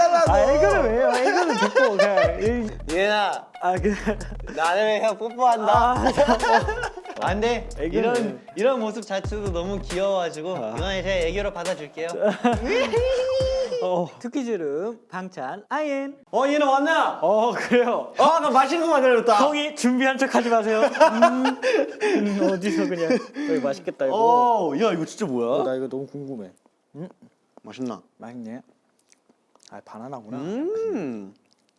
해달라고. 애교를 왜요? 애교는 듣고 그냥 얘나 그 나는 형 뽀뽀한다. 안돼. 애교는- 이런 모습 자체도 너무 귀여워가지고 이번에 제가 애교로 받아줄게요. 투키즈룸 방찬 아이엔. 얘는 왔나? 그래요. 나 맛있는 거 만들었다. 형이 준비한 척하지 마세요. 어디서 그냥 여기 맛있겠다 이거. 야 이거 진짜 뭐야? 나 이거 너무 궁금해. 맛있나? 맛있네. 바나나구나.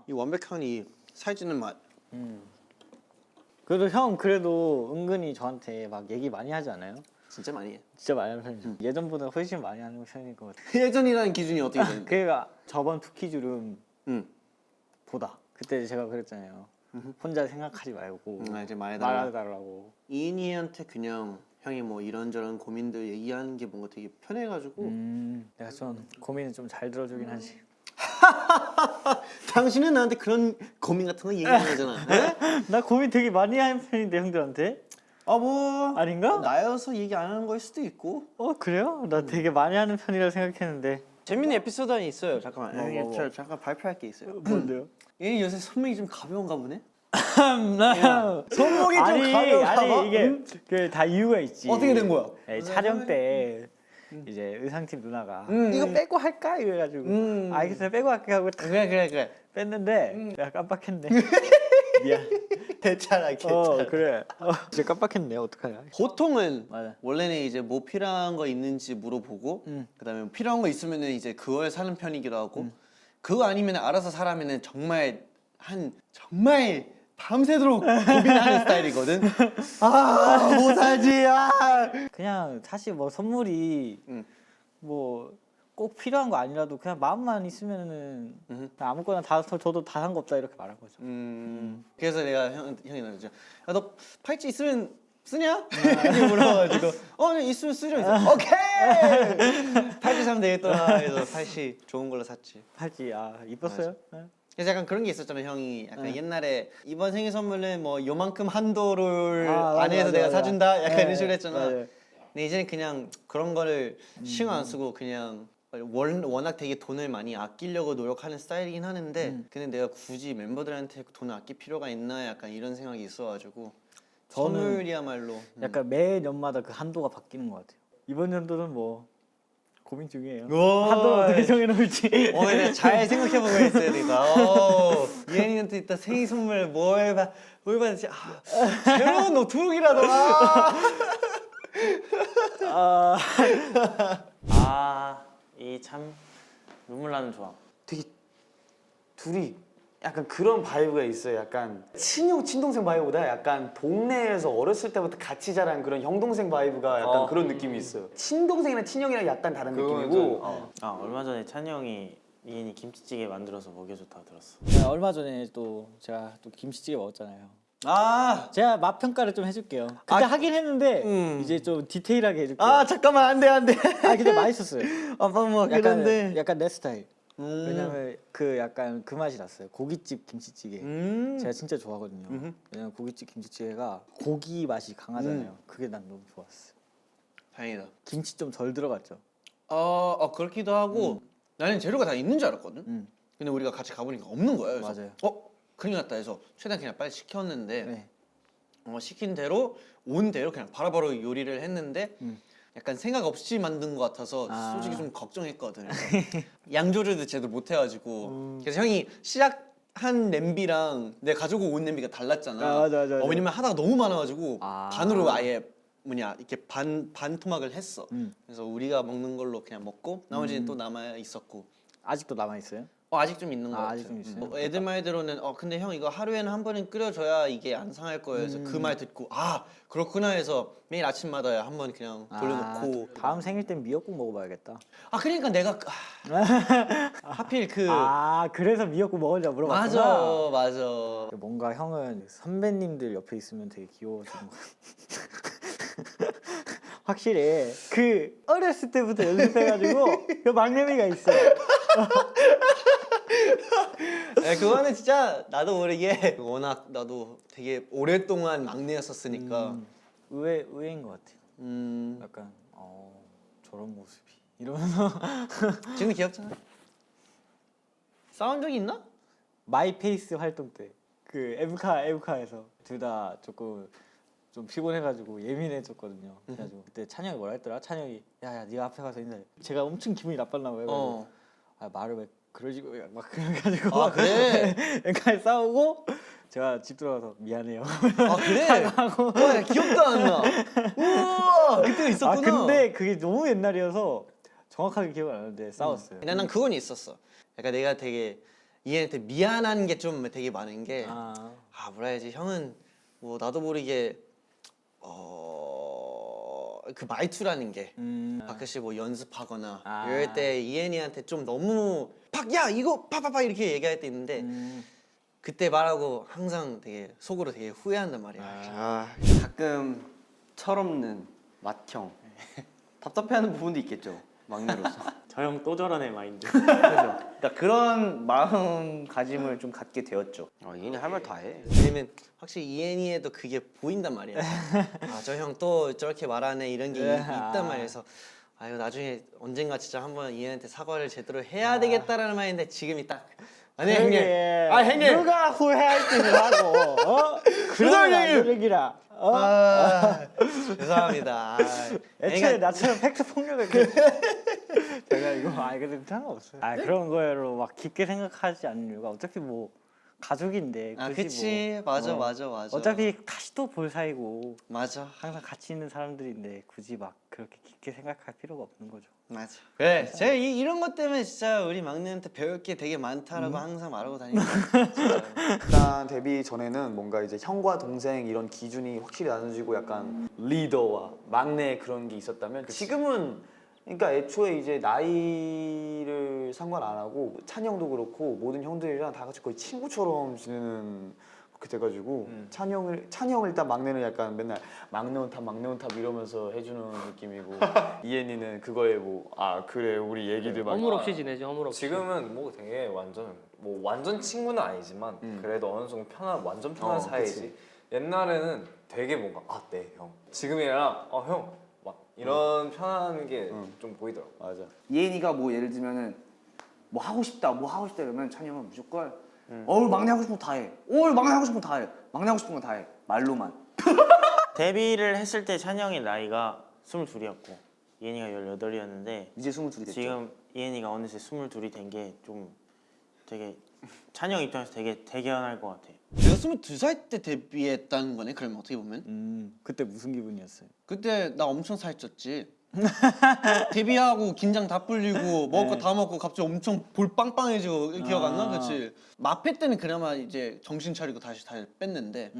이 완벽한 이 살찌는 맛. 그래도 형 그래도 은근히 저한테 막 얘기 많이 하지 않아요? 진짜 많이 해. 진짜 많이 하는 편이죠. 예전보다 훨씬 많이 하는 편인 것 같아요. 예전이라는 기준이 어떻게 되는데? 그러니까 저번 투키즈룸 응. 보다 그때 제가 그랬잖아요. 혼자 생각하지 말고 이제 말해달라. 말해달라고. 이인이한테 그냥 형이 뭐 이런저런 고민들 얘기하는 게 뭔가 되게 편해가지고 내가 좀 고민을 좀 잘 들어주긴 하지. 당신은 나한테 그런 고민 같은 거 얘기 안 하잖아. 나 고민 되게 많이 하는 편인데 형들한테. 뭐 아닌가? 나여서 얘기 안 하는 걸 수도 있고. 그래요? 나 되게 많이 하는 편이라 생각했는데. 재밌는 에피소드가 있어요. 잠깐만. 뭐. 저 잠깐 발표할 게 있어요. 뭔데요? 얘 요새 손목이 좀 가벼운가 보네. 손목이 좀 가벼운가 봐? 아니 이게 그 다 이유가 있지. 어떻게 된 거야? 촬영 때 이제 의상팀 누나가 이거 빼고 할까 이래가지고 알겠어요 빼고 할게 하고 딱 그래. 뺐는데 내가 깜빡했네. 미안. 괜찮아. 그래. 진짜 깜빡했네. 어떡하냐. 보통은 맞아. 원래는 이제 뭐 필요한 거 있는지 물어보고 그다음에 필요한 거 있으면은 이제 그걸 사는 편이기도 하고 그거 아니면 알아서 사라면은 정말 밤새도록 고민하는 스타일이거든. 뭐 사지? 그냥 사실 뭐 선물이 뭐 꼭 필요한 거 아니라도 그냥 마음만 있으면은 그냥 아무거나 다 줘도 다 산 거 없다 이렇게 말한 거죠. 그래서 내가 형이 나죠. 너 팔찌 있으면 쓰냐? 이렇게 물어가지고 있으면 쓰려. 오케이. 팔찌 사면 되겠더라. 그래서 팔찌 좋은 걸로 샀지. 팔찌 이뻤어요? 그래서 약간 그런 게 있었잖아. 형이 약간 옛날에 이번 생일 선물은 뭐 요만큼 한도를 안에서 내가 사준다. 약간 이런 식으로 했잖아. 맞아. 근데 이제는 그냥 그런 거를 신경 안 쓰고 그냥 워낙 되게 돈을 많이 아끼려고 노력하는 스타일이긴 하는데 근데 내가 굳이 멤버들한테 돈을 아낄 필요가 있나 약간 이런 생각이 있어가지고 저는 선물이야말로 약간 매 년마다 그 한도가 바뀌는 것 같아요. 이번 연도는 뭐 고민 중이에요. 우와. 한도 어떻게 정해놓을지. 내가 잘 생각해보고 있어야 되겠다. 이현이한테 이따 생일 선물 뭘 받을지 새로운 노트북이라더라. 이 참 눈물 나는 조합. 되게 둘이 약간 그런 바이브가 있어요. 약간 친형 친동생 바이브보다 약간 동네에서 어렸을 때부터 같이 자란 그런 형 동생 바이브가 약간 그런 느낌이 있어요. 친동생이랑 친형이랑 약간 다른 느낌이고. 얼마 전에 찬이 형이 이인이 김치찌개 만들어서 먹여줬다고 들었어. 얼마 전에 또 제가 또 김치찌개 먹었잖아요. 제가 맛 평가를 좀 해줄게요. 그때 하긴 했는데 이제 좀 디테일하게 해줄게요. 잠깐만 안돼. 근데 맛있었어요. 뭐 약간 내 스타일. 왜냐면 그 약간 그 맛이 났어요. 고깃집 김치찌개. 제가 진짜 좋아하거든요. 왜냐면 고깃집 김치찌개가 고기 맛이 강하잖아요. 그게 난 너무 좋았어. 다행이다. 김치 좀 덜 들어갔죠. 그렇기도 하고 나는 재료가 다 있는 줄 알았거든. 근데 우리가 같이 가보니까 없는 거야. 그래서 맞아요. 큰일 났다 해서 최대한 그냥 빨리 시켰는데 네. 시킨 대로 온 대로 그냥 바로바로 요리를 했는데 약간 생각 없이 만든 것 같아서 솔직히 좀 걱정했거든. 양 조절도 제대로 못 해가지고 그래서 형이 시작한 냄비랑 내가 가지고 온 냄비가 달랐잖아. 맞아. 왜냐면 하다가 너무 많아가지고 반으로 아예 이렇게 반 토막을 했어. 그래서 우리가 먹는 걸로 그냥 먹고 나머지는 또 남아 있었고. 아직도 남아 있어요? 아직 좀 있는 거 같아. 아직 좀 있어요? 애들 말대로는 근데 형 이거 하루에는 한 번은 끓여줘야 이게 안 상할 거예요. 그래서 그 말 듣고 그렇구나 해서 매일 아침마다 한 번 그냥 돌려놓고. 다음 생일 땐 미역국 먹어봐야겠다. 그러니까 내가 하필 그래서 미역국 먹으려 물어봤구나. 맞아. 뭔가 형은 선배님들 옆에 있으면 되게 귀여워지는 거. 확실히 그 어렸을 때부터 연습해가지고 그 막내미가 있어요. 그거는 진짜 나도 모르게 워낙 나도 되게 오랫동안 막내였었으니까 의외인 것 같아요. 약간 저런 모습이 이러면서 지금 귀엽잖아. 싸운 적이 있나? 마이페이스 활동 때 그 에브카에서 둘 다 조금 좀 피곤해가지고 예민해졌거든요. 그래가지고 그때 찬영이 뭐라 했더라? 찬영이 야야 네가 앞에 가서 인사해. 제가 엄청 기분이 나빴나 봐요. 그래서 아 말을 왜 그러지 막 그래가지고 아 그래? 에브카에 싸우고 제가 집 들어가서 미안해요. 아 그래? 와, 야, 귀엽다 안나. 우와 그때가 아 있었구나. 근데 그게 너무 옛날이어서 정확하게 기억 안 나는데 싸웠어요. 근데 난 그건 있었어. 약간 내가 되게 얘한테 미안한 게 좀 되게 많은 게 뭐라 해야지 형은 뭐 나도 모르게 그 말투라는 게 가끔씩 뭐 연습하거나 이럴 때 이엔이한테 좀 너무 야 이거 파파파 이렇게 얘기할 때 있는데 그때 말하고 항상 되게 속으로 되게 후회한단 말이야. 가끔 철없는 맏형 답답해하는 부분도 있겠죠 막내로서. 저 형 또 저러네 마인드. 그렇죠. 그러니까 그런 마음가짐을 좀 갖게 되었죠. 얘는 할 말 다 해. 왜냐면 확실히 이엔이에도 그게 보인단 말이야. 저 형 또 저렇게 말하네 이런 게 있단 말이야. 그래서 이거 나중에 언젠가 진짜 한번 이엔한테 사과를 제대로 해야 되겠다라는 말인데 지금이 딱 아니 형님, 형님 누가 후회할지를 하고 그런 얘기라. 죄송합니다. 애초에 나처럼 팩트 폭력을 제가 이거 근데 상관없어요. 그런 거로 막 깊게 생각하지 않는 이유가 어차피 뭐 가족인데 그치 뭐, 맞아. 어차피 다시 또 볼 사이고 맞아. 항상 같이 있는 사람들인데 굳이 막 그렇게 깊게 생각할 필요가 없는 거죠. 맞아. 그래, 제가 이런 것 때문에 진짜 우리 막내한테 배울 게 되게 많다라고 항상 말하고 다니는 거야. 일단 데뷔 전에는 뭔가 이제 형과 동생 이런 기준이 확실히 나눠지고 약간 리더와 막내 그런 게 있었다면 지금은 그러니까 애초에 이제 나이를 상관 안 하고 찬영도 그렇고 모든 형들이랑 다 같이 거의 친구처럼 지내는 그렇게 돼가지고 찬영을 일단 막내는 약간 맨날 막내 온탑 이러면서 해주는 느낌이고 이엔이는 그거에 뭐 그래 우리 얘기들 막 허물 없이 지내지 허물 없이. 지금은 뭐 되게 완전 친구는 아니지만 그래도 어느 정도 완전 편한 사이지. 그치. 옛날에는 되게 뭔가 네 형. 지금이랑 형 막 이런 편한 게 좀 보이더라고. 맞아. 예인이가 뭐 예를 들면은 뭐 하고 싶다 이러면 찬이 형은 무조건 막내 하고 싶은 거 다 해. 막내 하고 싶은 거 다 해. 막내 하고 싶은 거 다 해. 말로만. 데뷔를 했을 때 찬영이 나이가 22이었고 이엔이가 18이었는데 이제 22이 됐죠. 지금 이엔이가 어느새 22이 된 게 좀 되게 찬영 입장에서 되게 대견할 것 같아. 내가 22살 때 데뷔했다는 거네. 그러면 어떻게 보면 그때 무슨 기분이었어요? 그때 나 엄청 살쪘지. 데뷔하고 긴장 다 풀리고 먹을 거 다 먹고 갑자기 엄청 볼 빵빵해지고 기억 안 나? 그치? 마페 때는 그나마 이제 정신 차리고 다시 뺐는데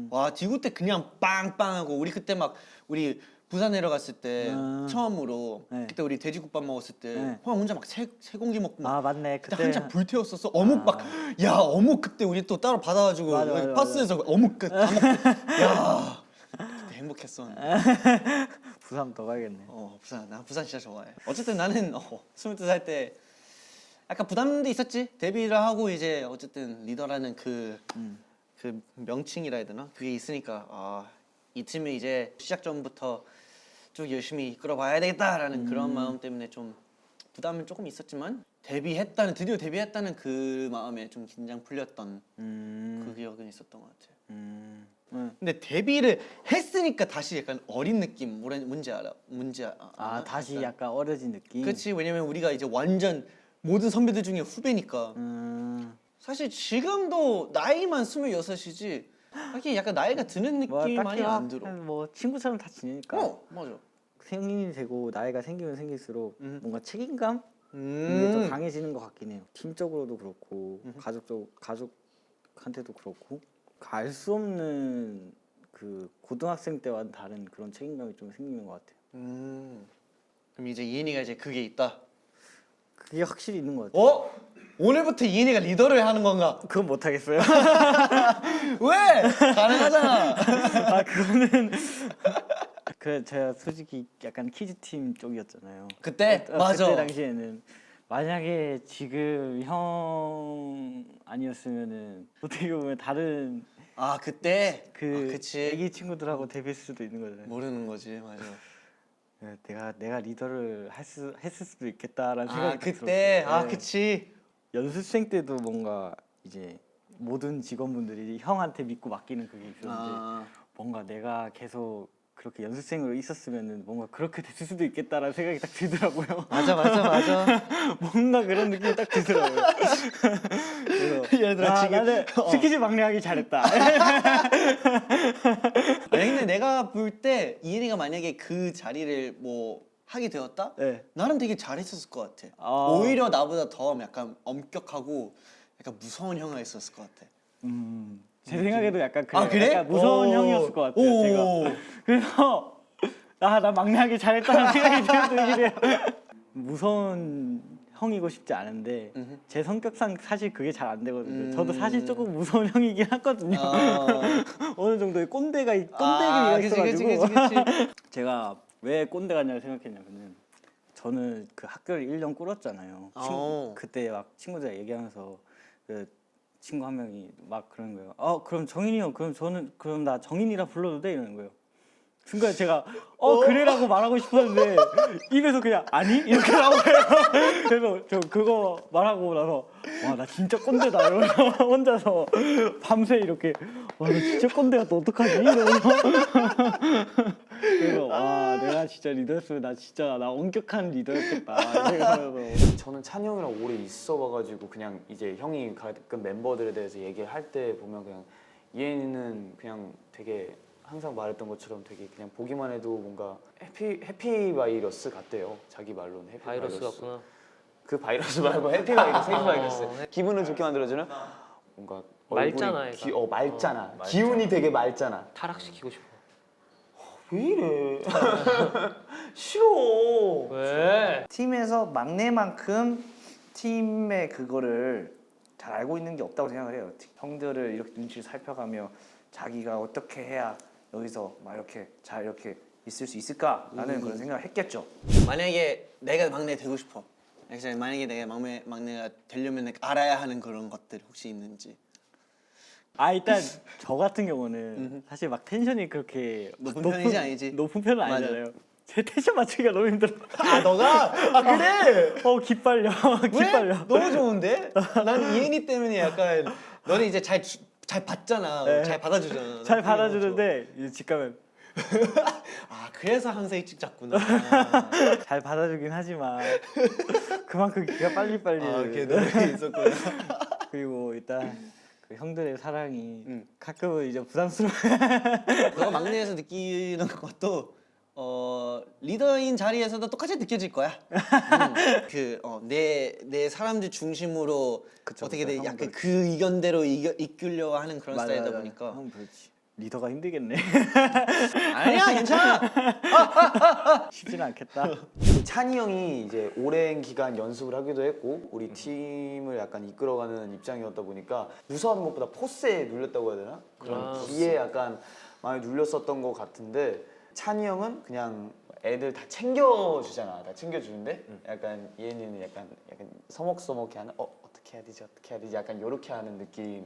와 디구 때 그냥 빵빵하고 우리 그때 막 우리 부산 내려갔을 때 처음으로 그때 우리 돼지국밥 먹었을 때 형 혼자 막 세 공기 먹고 막 맞네. 그때 한참 불태웠었어. 어묵 어묵 그때 우리 또 따로 받아가지고 맞아. 파스에서 어묵 다 먹고 야 그때 행복했었는데. 부산 더 가야겠네. 나 부산 진짜 좋아해. 어쨌든 나는 22살 때 약간 부담도 있었지. 데뷔를 하고 이제 어쨌든 리더라는 그 명칭이라 해야 되나? 그게 있으니까 이 팀을 이제 시작 전부터 쭉 열심히 이끌어봐야 되겠다라는 그런 마음 때문에 좀 부담은 조금 있었지만 드디어 데뷔했다는 그 마음에 좀 긴장 풀렸던 그 기억은 있었던 것 같아요. 근데 데뷔를 했으니까 다시 약간 어린 느낌 뭔지 알아? 다시 약간 어려진 느낌. 그렇지. 왜냐면 우리가 이제 완전 모든 선배들 중에 후배니까. 사실 지금도 나이만 26이지 이게 약간 나이가 드는 느낌이 많이 안 들어. 뭐 친구처럼 다 지내니까. 맞아. 성인이 되고 나이가 생기면 생길수록 뭔가 책임감 이게 좀 강해지는 것 같긴 해요. 팀적으로도 그렇고 가족한테도 그렇고 알 수 없는 그 고등학생 때와는 다른 그런 책임감이 좀 생기는 것 같아요. 그럼 이제 이엔이가 이제 그게 있다. 그게 확실히 있는 것 같아요. 오늘부터 이엔이가 리더를 하는 건가? 그건 못 하겠어요. 왜? 가능하잖아. 그거는 제가 솔직히 약간 키즈 팀 쪽이었잖아요. 그때 맞아. 그때 당시에는 만약에 지금 형 아니었으면은 어떻게 보면 다른 그때 그치. 애기 친구들하고 데뷔했을 수도 있는 거잖아요. 모르는 거지. 맞아. 내가 리더를 했을 수도 있겠다라는 생각이 그때 들었어요. 그치. 연습생 때도 뭔가 이제 모든 직원분들이 형한테 믿고 맡기는 그게 있었는데 아, 뭔가 내가 계속 그렇게 연습생으로 있었으면은 뭔가 그렇게 됐을 수도 있겠다라는 생각이 딱 들더라고요. 맞아. 뭔가 그런 느낌이 딱 들더라고요. 그래서 얘들아, 지금- 나는 스키즈 막내하기 잘했다. 아니 근데 내가 볼 때 이엔이가 만약에 그 자리를 뭐 하게 되었다? 네. 나는 되게 잘했었을 것 같아. 아. 오히려 나보다 더 약간 엄격하고 약간 무서운 형이 있었을 것 같아. 제 생각에도 약간 그래요. 아 그래? 약간 무서운 오. 형이었을 것 같아요. 오. 제가. 그래서 나 막내하기 잘했다는 생각이 들긴 해요. 무서운 형이고 싶지 않은데 제 성격상 사실 그게 잘 안 되거든요. 저도 사실 조금 무서운 형이긴 하거든요. 어느 정도의 꼰대기가 있어가지고 그치. 제가 왜 꼰대 같냐고 생각했냐면은 저는 그 학교를 1년 꿇었잖아요. 그때 막 친구들 얘기하면서 그 친구 한 명이 막 그러는 거예요. 그럼 정인이 형, 그럼 나 정인이라 불러도 돼? 이러는 거예요. 순간 제가 그래라고 말하고 싶었는데 입에서 그냥 아니 이렇게 나오고요. 그래서 저 그거 말하고 나서 와 나 진짜 꼰대다 이러면서 혼자서 밤새 이렇게 와 나 진짜 꼰대야 너 어떡하지 이러면서 그래서 와 내가 진짜 리더였으면 나 엄격한 리더였겠다 생각하면서 저는 찬이 형이랑 오래 있어봐가지고 그냥 이제 형이 가끔 멤버들에 대해서 얘기할 때 보면 그냥 이해는 그냥 되게 항상 말했던 것처럼 되게 그냥 보기만 해도 뭔가 해피 바이러스 같대요. 자기 말로는 해피 바이러스 같구나. 그 바이러스 말고 해피 바이러스, 해피 바이러스. 기분을 좋게 만들어주는 뭔가 맑잖아, 얼굴이 맑잖아. 기운이 되게 맑잖아. 타락시키고 싶어. 왜 이래? 싫어. 왜? 팀에서 막내만큼 팀의 그거를 잘 알고 있는 게 없다고 생각을 해요. 형들을 이렇게 눈치를 살펴가며 자기가 어떻게 해야 여기서 막 이렇게 잘 이렇게 있을 수 있을까라는 그런 생각을 했겠죠. 만약에 내가 막내 되고 싶어. 그래서 만약에 내가 막내가 되려면 알아야 하는 그런 것들 혹시 있는지. 일단 저 같은 경우는 사실 막 텐션이 그렇게 높은 편이지 아니지? 높은 편은 맞아. 아니잖아요. 제 텐션 맞추기가 너무 힘들어. 너가? 그래? 기빨려. 기빨려. 너무 좋은데? 난 이엔이 때문에 약간 너는 이제 잘 받잖아. 네. 잘 받아주잖아. 잘 받아주는데 이제 집 가면 그래서 항상 일찍 잤구나. 잘 받아주긴 하지만 그만큼 기가 빨리빨리. 걔 너무 있었구나. 그리고 일단 그 형들의 사랑이 가끔은 이제 부담스러워. 너가 막내에서 느끼는 것도 리더인 자리에서도 똑같이 느껴질 거야. 내 사람들 중심으로 어떻게 돼? 약간 그 의견대로 이끌려고 하는 그런 스타일이다 보니까. 형 그렇지. 리더가 힘들겠네. 아니야, 괜찮아. 쉽지는 않겠다. 찬이 형이 이제 오랜 기간 연습을 하기도 했고 우리 팀을 약간 이끌어가는 입장이었다 보니까 무서워하는 것보다 포스에 눌렸다고 해야 되나? 그런 기에 약간 많이 눌렸었던 것 같은데 찬이 형은 그냥 애들 다 챙겨주잖아. 다 챙겨주는데 약간 이해는 약간 서먹서먹해 하는 어떻게 해야 되지 약간 요렇게 하는 느낌이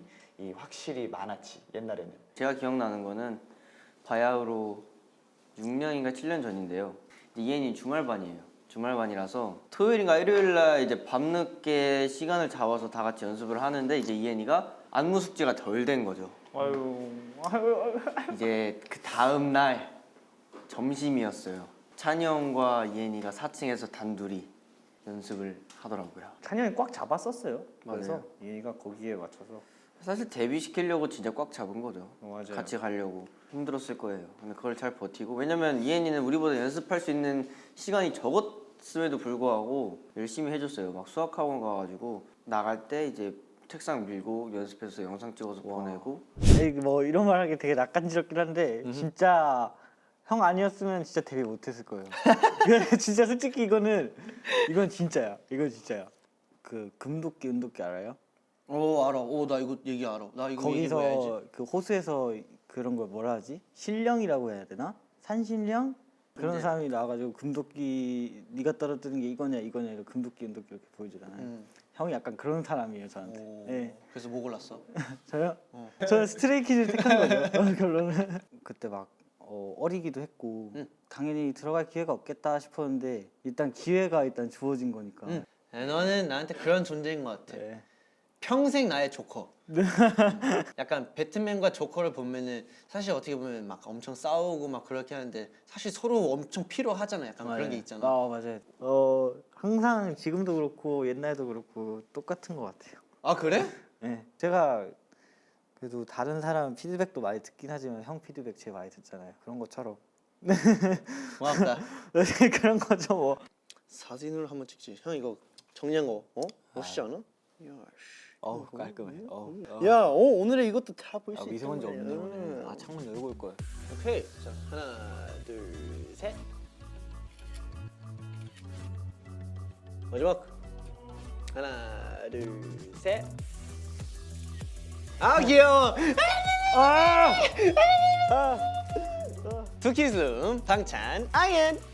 확실히 많았지 옛날에는. 제가 기억나는 거는 바야흐로 6년인가 7년 전인데요. 이엔이 주말반이에요. 주말반이라서 토요일인가 일요일날 이제 밤늦게 시간을 잡아서 다 같이 연습을 하는데 이제 이엔이가 안무 숙제가 덜 된 거죠. 이제 그 다음 날 점심이었어요. 찬이 형과 이엔이가 4층에서 단둘이 연습을 하더라고요. 찬이 형이 꽉 잡았었어요. 그래서 맞아요. 얘가 거기에 맞춰서 사실 데뷔시키려고 진짜 꽉 잡은 거죠. 맞아요. 같이 가려고 힘들었을 거예요. 근데 그걸 잘 버티고 왜냐면 이엔이는 우리보다 연습할 수 있는 시간이 적었음에도 불구하고 열심히 해줬어요. 막 수학학원 가가지고 나갈 때 이제 책상 밀고 연습해서 영상 찍어서 보내고. 뭐 이런 말 하기 되게 낯간지럽긴 한데 진짜 형 아니었으면 진짜 데뷔 못했을 거예요. 진짜 솔직히 이건 진짜야. 이건 진짜야. 그 금도끼 은도끼 알아요? 알아. 나 이거 얘기 알아. 나 이거 얘기해야지. 거기서 그 호수에서 그런 걸 뭐라 하지? 신령이라고 해야 되나? 산신령? 그런 사람이 나와가지고 금도끼 네가 떨어뜨린 게 이거냐 이러고 금도끼 은도끼 이렇게 보여주잖아요. 형이 약간 그런 사람이에요 저한테. 네. 그래서 뭐 골랐어? 저요? 저는 스트레이키즈를 택한 거죠. 결론은 그때 막 어리기도 했고 당연히 들어갈 기회가 없겠다 싶었는데 일단 기회가 주어진 거니까 너는 나한테 그런 존재인 것 같아. 네. 평생 나의 조커. 약간 배트맨과 조커를 보면은 사실 어떻게 보면 막 엄청 싸우고 막 그렇게 하는데 사실 서로 엄청 필요하잖아. 약간 그런 게 있잖아. 맞아요. 항상 지금도 그렇고 옛날도 그렇고 똑같은 것 같아요. 아 그래? 네. 제가 그래도 다른 사람 피드백도 많이 듣긴 하지만 형 피드백 제일 많이 듣잖아요. 그런 것처럼 고맙다. 그런 거죠 뭐. 사진을 한번 찍지. 형 이거 정리한 거 멋있지 않아? 어우 깔끔해. 야, 오늘의 이것도 다 볼 수 있어. 미세먼지 없네 오늘. 창문 열고 올 거야. 오케이. 자, 하나, 둘, 셋. 마지막. 하나, 둘, 셋. 아 귀여워. 두키즘 방찬 아이엔.